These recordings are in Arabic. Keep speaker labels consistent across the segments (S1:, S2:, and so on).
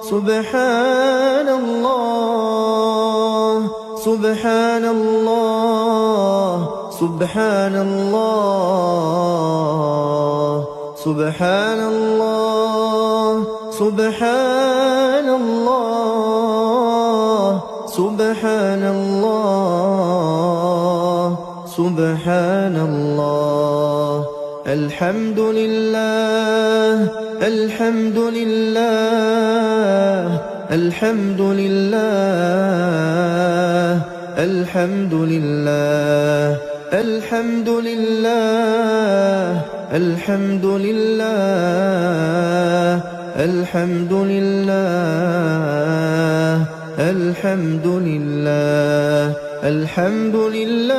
S1: سبحان الله سبحان الله سبحان الله سبحان الله سبحان الله سبحان الله سبحان الله الحمد لله الحمد لله الحمد لله الحمد لله الحمد لله الحمد لله الحمد لله الحمد لله الحمد لله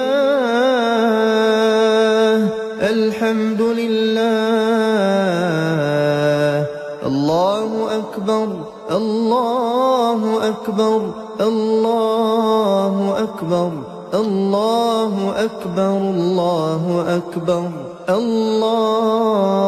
S1: الحمد لله الله أكبر الله أكبر الله أكبر الله أكبر الله أكبر الله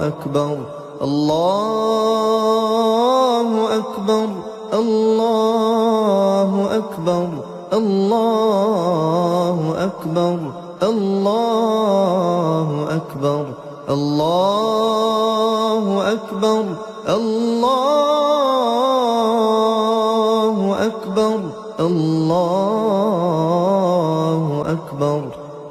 S1: أكبر الله أكبر الله أكبر الله أكبر الله أكبر الله أكبر الله أكبر الله أكبر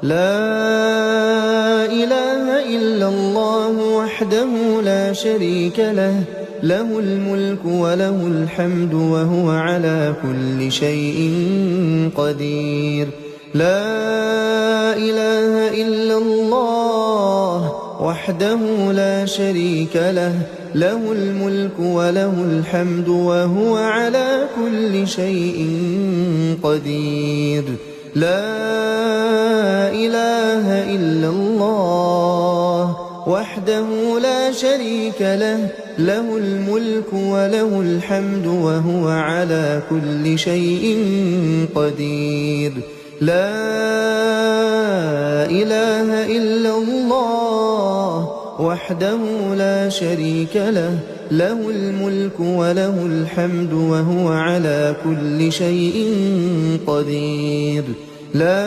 S1: لا إله إلا الله وحده لا شريك له له الملك وله الحمد وهو على كل شيء قدير لا إله إلا الله وحده لا شريك له له الملك وله الحمد وهو على كل شيء قدير لا إله إلا الله وحده لا شريك له له الملك وله الحمد وهو على كل شيء قدير لا إله إلا الله وحده لا شريك له له الملك وله الحمد وهو على كل شيء قدير لا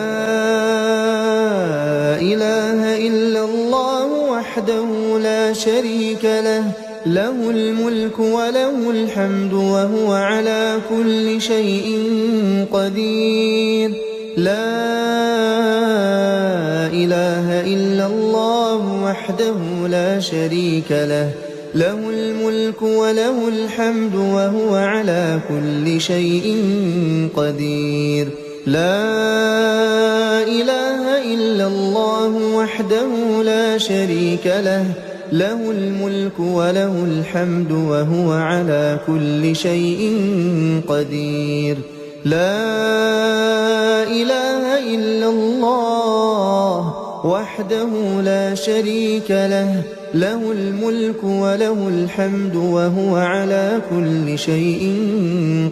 S1: إله إلا الله وحده لا شريك له له الملك وله الحمد وهو على كل شيء قدير لا إله إلا الله وحده لا شريك له له الملك وله الحمد وهو على كل شيء قدير لا إله إلا الله وحده لا شريك له له الملك وله الحمد وهو على كل شيء قدير لا إله إلا الله وحده لا شريك له له الملك وله الحمد وهو على كل شيء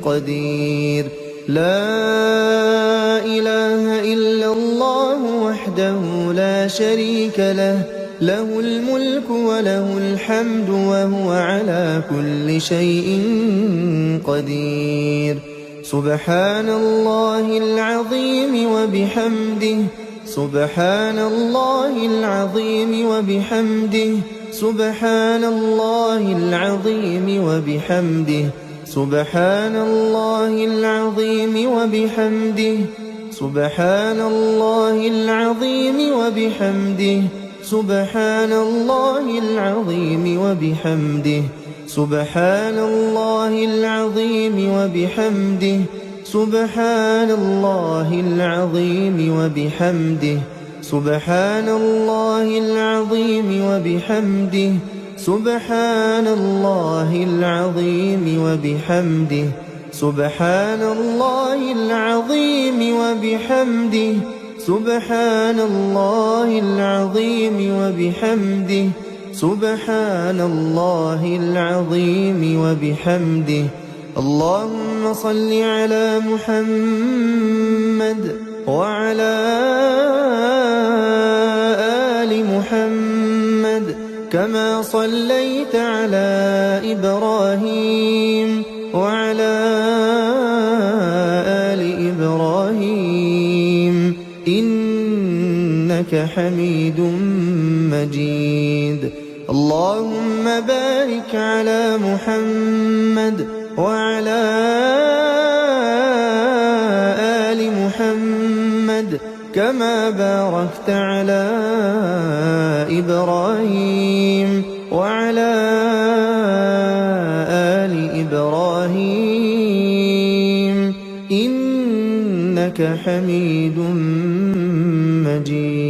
S1: قدير لا إله إلا الله وحده لا شريك له له الملك وله الحمد وهو على كل شيء قدير سبحان الله العظيم وبحمده سبحان الله العظيم وبحمده سبحان الله العظيم وبحمده سبحان الله العظيم وبحمده سبحان الله العظيم وبحمده سبحان الله العظيم وبحمده سبحان الله العظيم وبحمده سبحان الله العظيم وبحمده سبحان الله العظيم وبحمده سبحان الله العظيم وبحمده سبحان الله العظيم وبحمده سبحان الله العظيم وبحمده سبحان الله العظيم وبحمده اللهم صل على محمد وعلى آل محمد كما صليت على إبراهيم وعلى آل إبراهيم إنك حميد مجيد. اللهم بارك على محمد وعلى آل محمد كما باركت على إبراهيم وعلى آل إبراهيم إنك حميد مجيد.